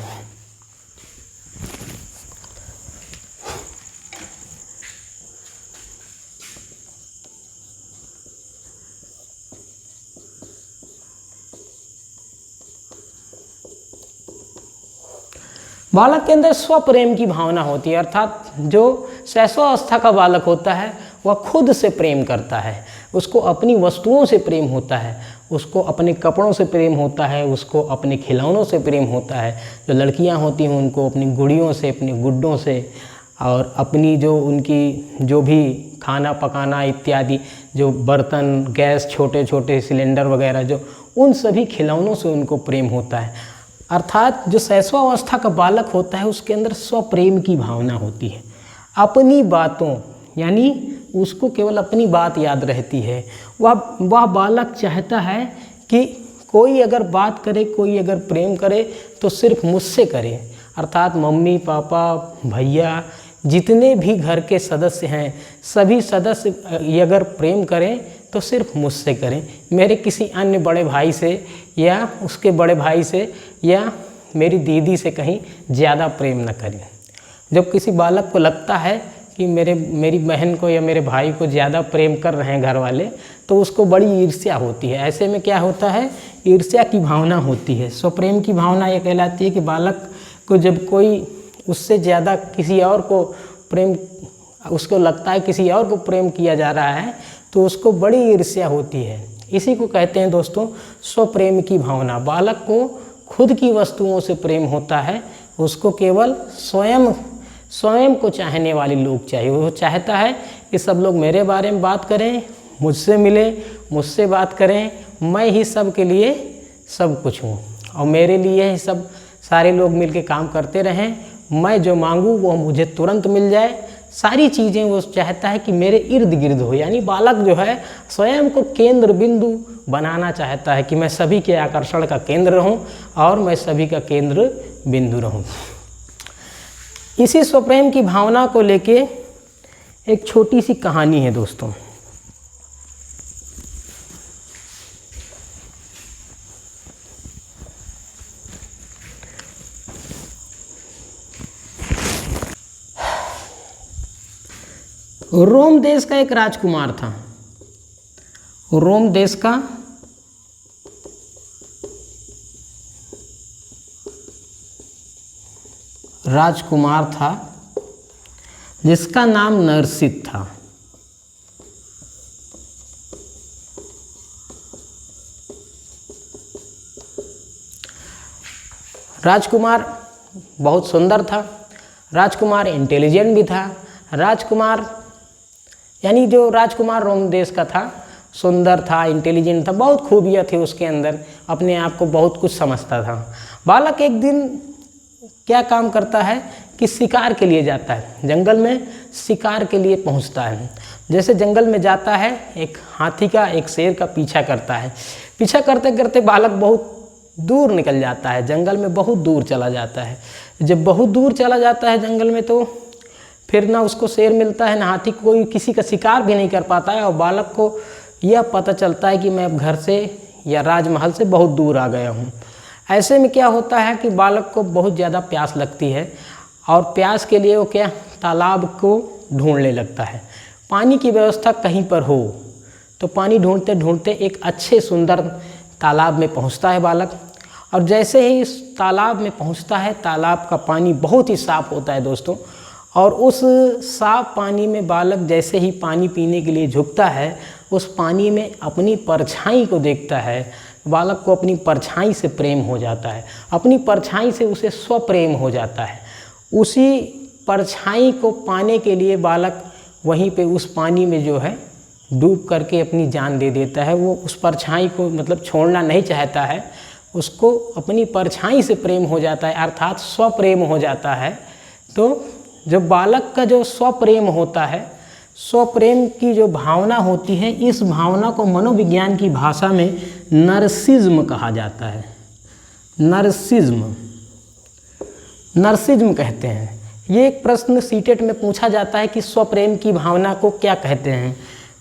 बालक के अंदर स्वप्रेम की भावना होती है अर्थात जो शैशवावस्था का बालक होता है वह खुद से प्रेम करता है, उसको अपनी वस्तुओं से प्रेम होता है, उसको अपने कपड़ों से प्रेम होता है, उसको अपने खिलौनों से प्रेम होता है। जो लड़कियां होती हैं उनको अपनी गुड़ियों से, अपने गुड्डों से, और अपनी जो उनकी जो भी खाना पकाना इत्यादि जो बर्तन, गैस, छोटे छोटे सिलेंडर वगैरह, जो उन सभी खिलौनों से उनको प्रेम होता है। अर्थात जो शैशवावस्था का बालक होता है उसके अंदर स्वप्रेम की भावना होती है। अपनी बातों, यानी उसको केवल अपनी बात याद रहती है। वह बालक चाहता है कि कोई अगर बात करे, कोई अगर प्रेम करे तो सिर्फ मुझसे करे। अर्थात मम्मी, पापा, भैया, जितने भी घर के सदस्य हैं, सभी सदस्य ये अगर प्रेम करें तो सिर्फ मुझसे करें, मेरे किसी अन्य बड़े भाई से या उसके बड़े भाई से या मेरी दीदी से कहीं ज़्यादा प्रेम न करें। जब किसी बालक को लगता है कि मेरी बहन को या मेरे भाई को ज़्यादा प्रेम कर रहे हैं घर वाले, तो उसको बड़ी ईर्ष्या होती है। ऐसे में क्या होता है, ईर्ष्या की भावना होती है। स्वप्रेम की भावना ये कहलाती है कि बालक को जब कोई उससे ज़्यादा किसी और को प्रेम, उसको लगता है किसी और को प्रेम किया जा रहा है तो उसको बड़ी ईर्ष्या होती है। इसी को कहते हैं दोस्तों स्वप्रेम की भावना। बालक को खुद की वस्तुओं से प्रेम होता है, उसको केवल स्वयं को चाहने वाले लोग चाहिए। वो चाहता है कि सब लोग मेरे बारे में बात करें, मुझसे मिले, मुझसे बात करें, मैं ही सब के लिए सब कुछ हूँ और मेरे लिए ही सब सारे लोग मिलके काम करते रहें, मैं जो मांगूँ वो मुझे तुरंत मिल जाए। सारी चीज़ें वो चाहता है कि मेरे इर्द गिर्द हो। यानी बालक जो है स्वयं को केंद्र बिंदु बनाना चाहता है कि मैं सभी के आकर्षण का केंद्र रहूं और मैं सभी का केंद्र बिंदु रहूं। इसी स्वप्रेम की भावना को लेके एक छोटी सी कहानी है दोस्तों। रोम देश का एक राजकुमार था। रोम देश का राजकुमार था जिसका नाम नरसित था। राजकुमार बहुत सुंदर था, राजकुमार इंटेलिजेंट भी था। राजकुमार यानी जो राजकुमार रोम देश का था, सुंदर था, इंटेलिजेंट था, बहुत खूबियाँ थी उसके अंदर, अपने आप को बहुत कुछ समझता था। बालक एक दिन क्या काम करता है कि शिकार के लिए जाता है, जंगल में शिकार के लिए पहुंचता है। जैसे जंगल में जाता है, एक हाथी का, एक शेर का पीछा करता है। पीछा करते करते बालक बहुत दूर निकल जाता है, जंगल में बहुत दूर चला जाता है। जब बहुत दूर चला जाता है जंगल में तो फिर ना उसको शेर मिलता है, ना हाथी, कोई किसी का शिकार भी नहीं कर पाता है। और बालक को यह पता चलता है कि मैं अब घर से या राजमहल से बहुत दूर आ गया हूँ। ऐसे में क्या होता है कि बालक को बहुत ज़्यादा प्यास लगती है और प्यास के लिए वो क्या तालाब को ढूंढने लगता है। पानी की व्यवस्था कहीं पर हो तो पानी ढूंढते ढूंढते एक अच्छे सुंदर तालाब में पहुँचता है बालक। और जैसे ही इस तालाब में पहुँचता है, तालाब का पानी बहुत ही साफ़ होता है दोस्तों। और उस साफ पानी में बालक जैसे ही पानी पीने के लिए झुकता है, उस पानी में अपनी परछाई को देखता है। बालक को अपनी परछाई से प्रेम हो जाता है, अपनी परछाई से उसे स्वप्रेम हो जाता है। उसी परछाई को पाने के लिए बालक वहीं पे उस पानी में जो है डूब करके अपनी जान दे देता है। वो उस परछाई को मतलब छोड़ना नहीं चाहता है, उसको अपनी परछाई से प्रेम हो जाता है, अर्थात स्वप्रेम हो जाता है। तो जो बालक का जो स्वप्रेम होता है, स्वप्रेम की जो भावना होती है, इस भावना को मनोविज्ञान की भाषा में नर्सिज्म कहा जाता है। नर्सिज्म कहते हैं। ये एक प्रश्न सीटेट में पूछा जाता है कि स्वप्रेम की भावना को क्या कहते हैं।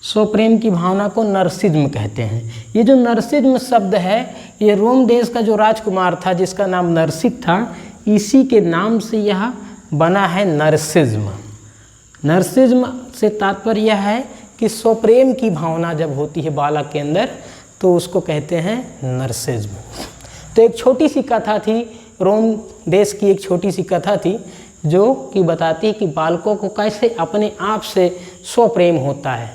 स्वप्रेम की भावना को नर्सिज्म कहते हैं। ये जो नर्सिज्म शब्द है, ये रोम देश का जो राजकुमार था जिसका नाम नरसित था, इसी के नाम से यह बना है नर्सिज्म। नर्सिज्म से तात्पर्य यह है कि स्वप्रेम की भावना जब होती है बालक के अंदर तो उसको कहते हैं नर्सिज्म। तो एक छोटी सी कथा थी, रोम देश की एक छोटी सी कथा थी जो कि बताती है कि बालकों को कैसे अपने आप से स्वप्रेम होता है।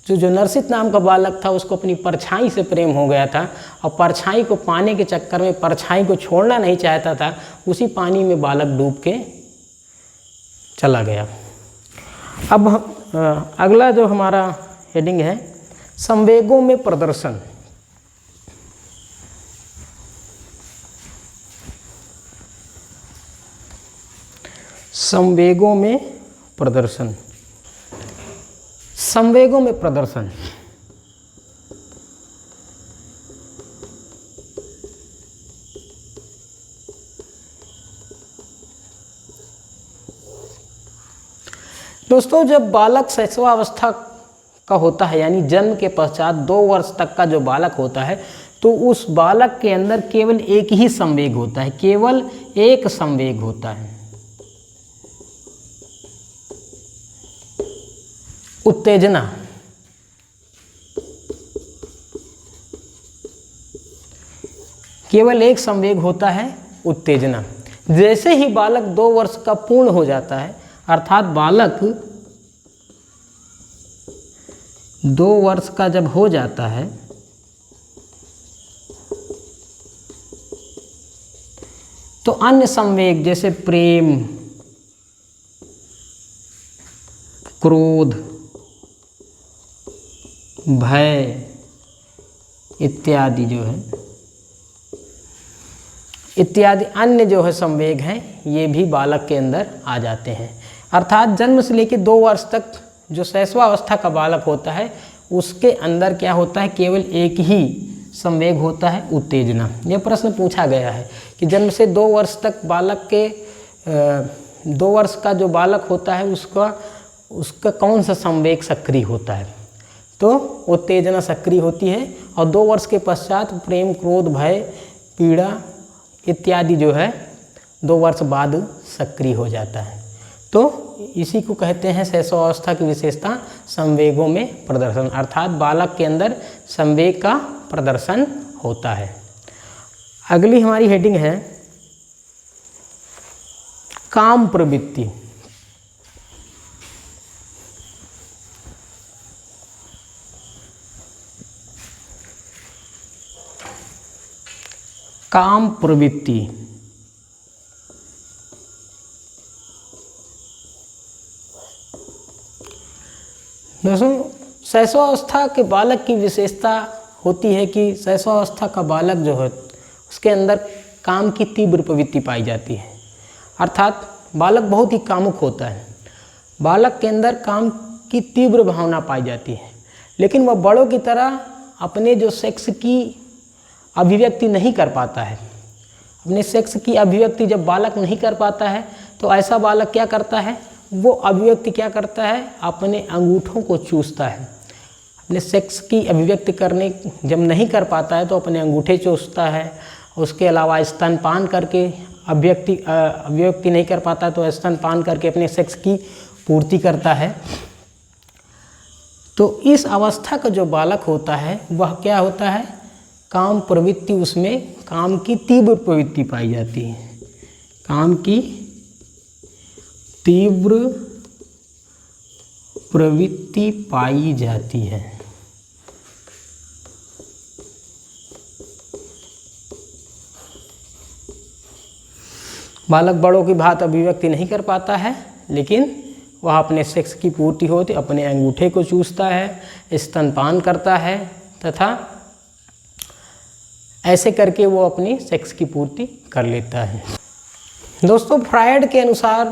जो नरसित नाम का बालक था उसको अपनी परछाई से प्रेम हो गया था और परछाई को पाने के चक्कर में परछाई को छोड़ना नहीं चाहता था, उसी पानी में बालक डूब के चला गया। अब अगला जो हमारा हेडिंग है संवेगों में प्रदर्शन। संवेगों में प्रदर्शन। संवेगों में प्रदर्शन दोस्तों, जब बालक शैशवावस्था का होता है यानी जन्म के पश्चात 2 वर्ष तक का जो बालक होता है, तो उस बालक के अंदर केवल एक ही संवेग होता है, केवल एक संवेग होता है, उत्तेजना। केवल एक संवेग होता है, उत्तेजना। जैसे ही बालक 2 वर्ष का पूर्ण हो जाता है, अर्थात बालक 2 वर्ष का जब हो जाता है तो अन्य संवेग जैसे प्रेम, क्रोध, भय इत्यादि जो है, इत्यादि अन्य जो है संवेग हैं, ये भी बालक के अंदर आ जाते हैं। अर्थात जन्म से लेकर 2 वर्ष तक जो शैशवावस्था का बालक होता है उसके अंदर क्या होता है, केवल एक ही संवेग होता है, उत्तेजना। यह प्रश्न पूछा गया है कि जन्म से 2 वर्ष तक बालक के 2 वर्ष का जो बालक होता है उसका कौन सा संवेग सक्रिय होता है, तो उत्तेजना सक्रिय होती है। और 2 वर्ष के पश्चात प्रेम, क्रोध, भय, पीड़ा इत्यादि जो है 2 वर्ष बाद सक्रिय हो जाता है। तो इसी को कहते हैं शैशवावस्था की विशेषता संवेगों में प्रदर्शन, अर्थात बालक के अंदर संवेग का प्रदर्शन होता है। अगली हमारी हेडिंग है काम प्रवृत्ति। काम प्रवृत्ति। दोस्तों, शैशवावस्था के बालक की विशेषता होती है कि शैशवावस्था का बालक जो है उसके अंदर काम की तीव्र प्रवृत्ति पाई जाती है, अर्थात बालक बहुत ही कामुक होता है। बालक के अंदर काम की तीव्र भावना पाई जाती है, लेकिन वह बड़ों की तरह अपने जो सेक्स की अभिव्यक्ति नहीं कर पाता है। अपने सेक्स की अभिव्यक्ति जब बालक नहीं कर पाता है तो ऐसा बालक क्या करता है, वो अभिव्यक्ति क्या करता है, अपने अंगूठों को चूसता है। अपने सेक्स की अभिव्यक्ति करने जब नहीं कर पाता है तो अपने अंगूठे चूसता है। उसके अलावा स्तनपान करके अभिव्यक्ति नहीं कर पाता है तो स्तनपान करके अपने सेक्स की पूर्ति करता है। तो इस अवस्था का जो बालक होता है वह क्या होता है, काम प्रवृत्ति, उसमें काम की तीव्र प्रवृत्ति पाई जाती है। काम की तीव्र प्रवृत्ति पाई जाती है। बालक बड़ों की भांति अभिव्यक्ति नहीं कर पाता है, लेकिन वह अपने सेक्स की पूर्ति होती अपने अंगूठे को चूसता है, स्तनपान करता है तथा ऐसे करके वो अपनी सेक्स की पूर्ति कर लेता है। दोस्तों, फ्रायड के अनुसार,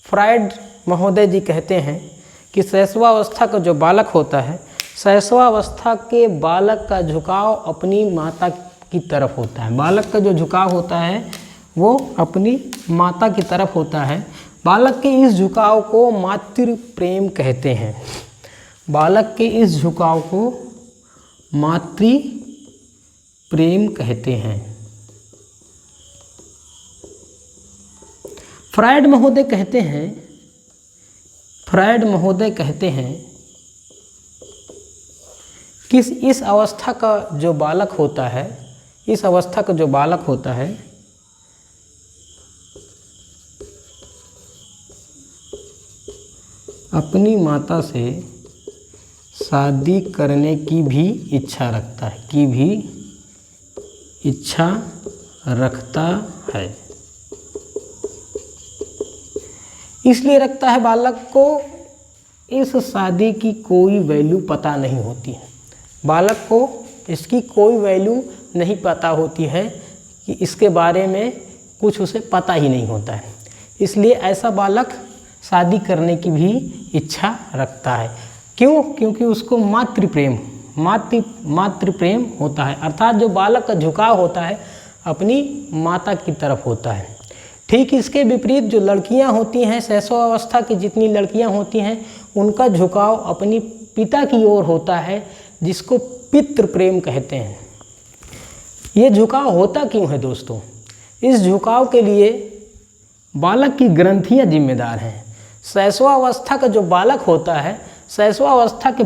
फ्रायड महोदय जी कहते हैं कि शैशवावस्था का जो बालक होता है, शैशवावस्था के बालक का झुकाव अपनी माता की तरफ होता है। बालक का जो झुकाव होता है वो अपनी माता की तरफ होता है। बालक के इस झुकाव को मातृ प्रेम कहते हैं। बालक के इस झुकाव को मातृ प्रेम कहते हैं। फ्रायड महोदय कहते हैं कि इस अवस्था का जो बालक होता है, इस अवस्था का जो बालक होता है अपनी माता से शादी करने की भी इच्छा रखता है, की भी इच्छा रखता है। इसलिए रखता है बालक को इस शादी की कोई वैल्यू पता नहीं होती है, बालक को इसकी कोई वैल्यू नहीं पता होती है कि इसके बारे में कुछ उसे पता ही नहीं होता है। इसलिए ऐसा बालक शादी करने की भी इच्छा रखता है। क्यों? क्योंकि उसको मातृ प्रेम होता है, अर्थात जो बालक का झुकाव होता है अपनी माता की तरफ होता है। ठीक इसके विपरीत जो लड़कियां होती हैं, शैशवावस्था की जितनी लड़कियां होती हैं, उनका झुकाव अपनी पिता की ओर होता है, जिसको पितृ प्रेम कहते हैं। ये झुकाव होता क्यों है दोस्तों? इस झुकाव के लिए बालक की ग्रंथियां जिम्मेदार हैं। शैशवावस्था का जो बालक होता है, शैशवावस्था के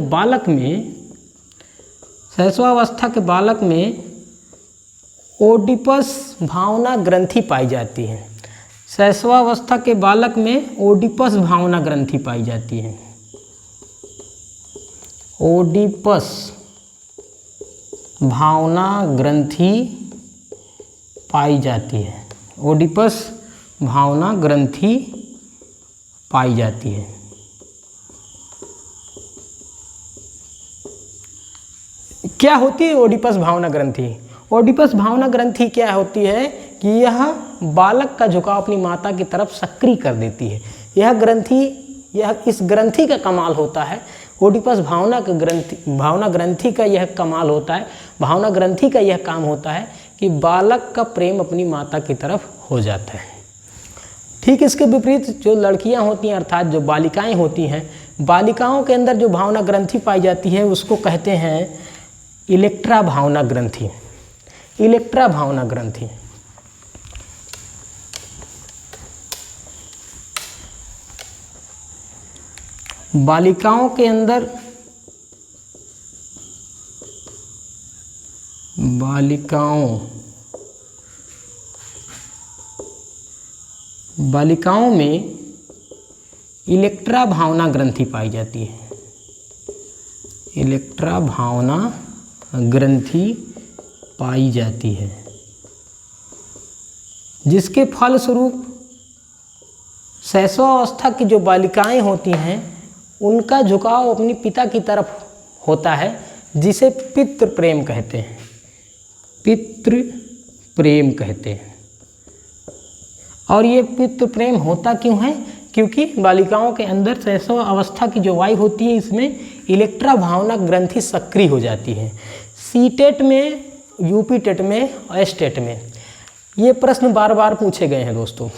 बालक में ओडिपस भावना ग्रंथि पाई जाती है। शैशवावस्था के बालक में ओडिपस भावना ग्रंथि पाई जाती है। ओडिपस भावना ग्रंथि पाई जाती है। ओडिपस भावना ग्रंथि पाई जाती है। क्या होती है ओडिपस भावना ग्रंथि? ओडिपस भावना ग्रंथि क्या होती है कि यह बालक का झुकाव अपनी माता की तरफ सक्रिय कर देती है। इस ग्रंथि का कमाल होता है। ओडिपस भावना ग्रंथि का यह कमाल होता है, भावना ग्रंथि का यह काम होता है कि बालक का प्रेम अपनी माता की तरफ हो जाता है। ठीक इसके विपरीत जो लड़कियां होती हैं, अर्थात जो बालिकाएं होती हैं, बालिकाओं के अंदर जो भावना ग्रंथि पाई जाती है उसको कहते हैं इलेक्ट्रा भावना ग्रंथि। इलेक्ट्रा भावना ग्रंथि बालिकाओं के अंदर बालिकाओं में इलेक्ट्रा भावना ग्रंथि पाई जाती है। इलेक्ट्रा भावना ग्रंथि पाई जाती है, जिसके फलस्वरूप शैशवावस्था की जो बालिकाएं होती हैं उनका झुकाव अपनी पिता की तरफ होता है, जिसे पितृ प्रेम कहते हैं। पितृ प्रेम कहते हैं। और ये पितृ प्रेम होता क्यों है? क्योंकि बालिकाओं के अंदर शैशवावस्था की जो वायु होती है इसमें इलेक्ट्रा भावना ग्रंथि सक्रिय हो जाती है। सीटेट में, यूपी टेट में और एसटेट में ये प्रश्न बार बार पूछे गए हैं दोस्तों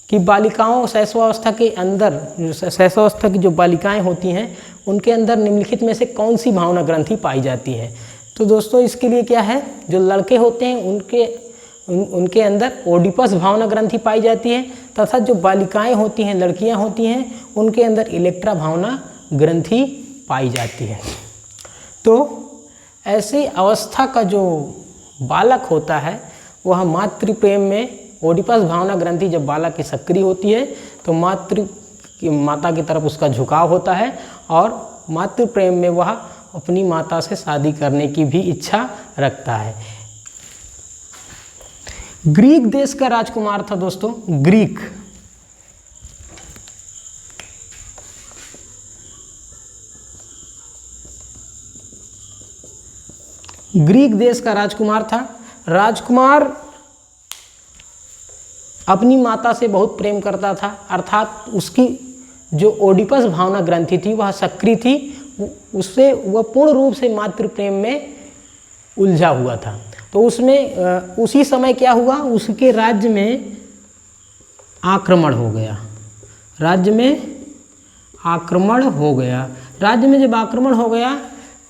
कि बालिकाओं शैशवावस्था के अंदर, शैशवावस्था की जो बालिकाएं होती हैं उनके अंदर निम्नलिखित में से कौन सी भावना ग्रंथि पाई जाती है। तो दोस्तों इसके लिए क्या है, जो लड़के होते हैं उनके अंदर ओडिपस भावना ग्रंथि पाई जाती है, तथा जो बालिकाएं होती हैं, लड़कियां होती हैं, उनके अंदर इलेक्ट्रा भावना ग्रंथि पाई जाती है। तो ऐसी अवस्था का जो बालक होता है वह मातृ प्रेम में ओडिपस भावना ग्रंथि जब बालक की सक्रिय होती है तो माता की तरफ उसका झुकाव होता है और मातृ प्रेम में वह अपनी माता से शादी करने की भी इच्छा रखता है। ग्रीक देश का राजकुमार था दोस्तों, ग्रीक देश का राजकुमार था। राजकुमार अपनी माता से बहुत प्रेम करता था, अर्थात उसकी जो ओडिपस भावना ग्रंथि थी वह सक्रिय थी, उससे वह पूर्ण रूप से मातृ प्रेम में उलझा हुआ था। तो उसमें उसी समय क्या हुआ, उसके राज्य में आक्रमण हो गया। राज्य में आक्रमण हो गया। राज्य में जब आक्रमण हो गया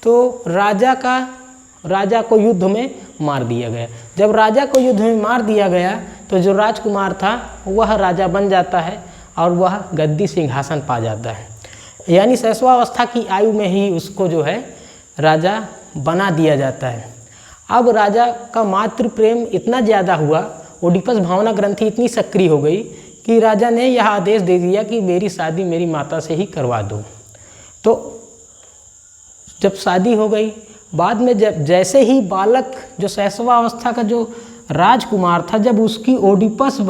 तो राजा को युद्ध में मार दिया गया। जब राजा को युद्ध में मार दिया गया तो जो राजकुमार था वह राजा बन जाता है और वह गद्दी सिंहासन पा जाता है। यानी शैशवावस्था की आयु में ही उसको जो है राजा बना दिया जाता है। अब राजा का मातृ प्रेम इतना ज़्यादा हुआ, ओडिपस भावना ग्रंथि इतनी सक्रिय हो गई कि राजा ने यह आदेश दे दिया कि मेरी शादी मेरी माता से ही करवा दो। तो जब शादी हो गई, बाद में जब जैसे ही बालक जो शैशवावस्था का जो राजकुमार था, जब उसकी ओडिपस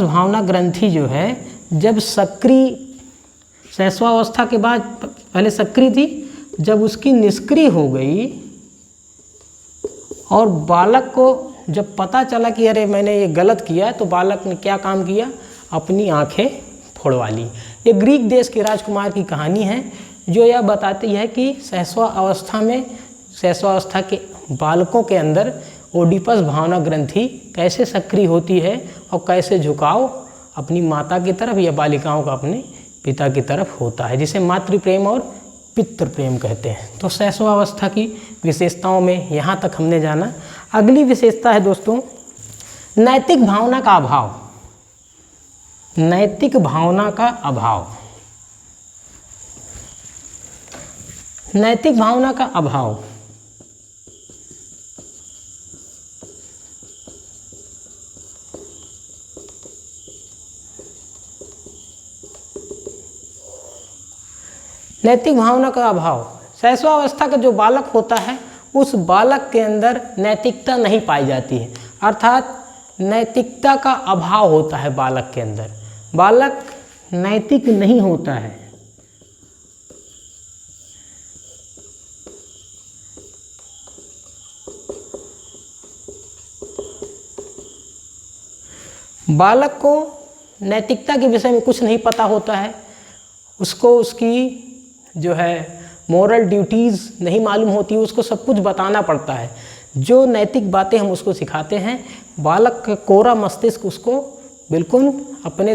भावना ग्रंथि जो है जब सक्रिय, शैशवावस्था के बाद पहले सक्रिय थी, जब उसकी निष्क्रिय हो गई और बालक को जब पता चला कि अरे मैंने ये गलत किया, तो बालक ने क्या काम किया, अपनी आंखें फोड़वा ली। ये ग्रीक देश के राजकुमार की कहानी है जो यह बताती है कि शैशवावस्था के बालकों के अंदर ओडिपस भावना ग्रंथि कैसे सक्रिय होती है और कैसे झुकाव अपनी माता की तरफ या बालिकाओं का अपने पिता की तरफ होता है, जिसे मातृ प्रेम और पितृ प्रेम कहते हैं। तो शैशवावस्था की विशेषताओं में यहाँ तक हमने जाना। अगली विशेषता है दोस्तों नैतिक भावना का अभाव। नैतिक भावना का अभाव, नैतिक भावना का अभाव। नैतिक भावना का अभाव, शैशवावस्था का जो बालक होता है उस बालक के अंदर नैतिकता नहीं पाई जाती है, अर्थात नैतिकता का अभाव होता है बालक के अंदर। बालक नैतिक नहीं होता है। बालक को नैतिकता के विषय में कुछ नहीं पता होता है, उसको उसकी जो है मोरल ड्यूटीज़ नहीं मालूम होती, उसको सब कुछ बताना पड़ता है। जो नैतिक बातें हम उसको सिखाते हैं, बालक का कोरा मस्तिष्क उसको बिल्कुल अपने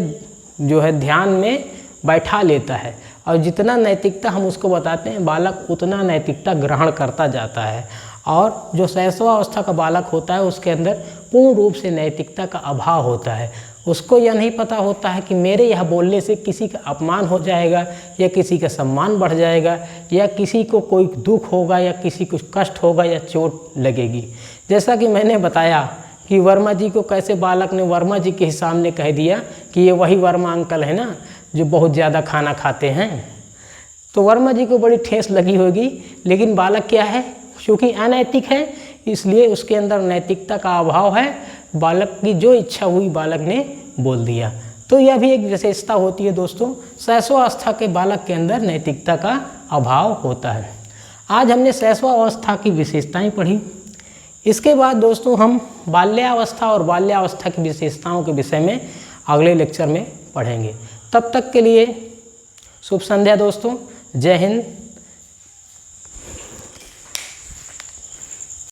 जो है ध्यान में बैठा लेता है, और जितना नैतिकता हम उसको बताते हैं बालक उतना नैतिकता ग्रहण करता जाता है। और जो शैशवावस्था का बालक होता है उसके अंदर पूर्ण रूप से नैतिकता का अभाव होता है। उसको यह नहीं पता होता है कि मेरे यह बोलने से किसी का अपमान हो जाएगा या किसी का सम्मान बढ़ जाएगा या किसी को कोई दुख होगा या किसी को कष्ट होगा या चोट लगेगी। जैसा कि मैंने बताया कि वर्मा जी को कैसे बालक ने वर्मा जी के सामने कह दिया कि ये वही वर्मा अंकल है ना जो बहुत ज़्यादा खाना खाते हैं, तो वर्मा जी को बड़ी ठेस लगी होगी। लेकिन बालक क्या है, क्योंकि अनैतिक है इसलिए उसके अंदर नैतिकता का अभाव है। बालक की जो इच्छा हुई बालक ने बोल दिया। तो यह भी एक विशेषता होती है दोस्तों, शैशवावस्था के बालक के अंदर नैतिकता का अभाव होता है। आज हमने शैशवावस्था की विशेषताएं पढ़ी। इसके बाद दोस्तों हम बाल्यावस्था और बाल्यावस्था की विशेषताओं के विषय में अगले लेक्चर में पढ़ेंगे। तब तक के लिए शुभ संध्या दोस्तों। जय हिंद,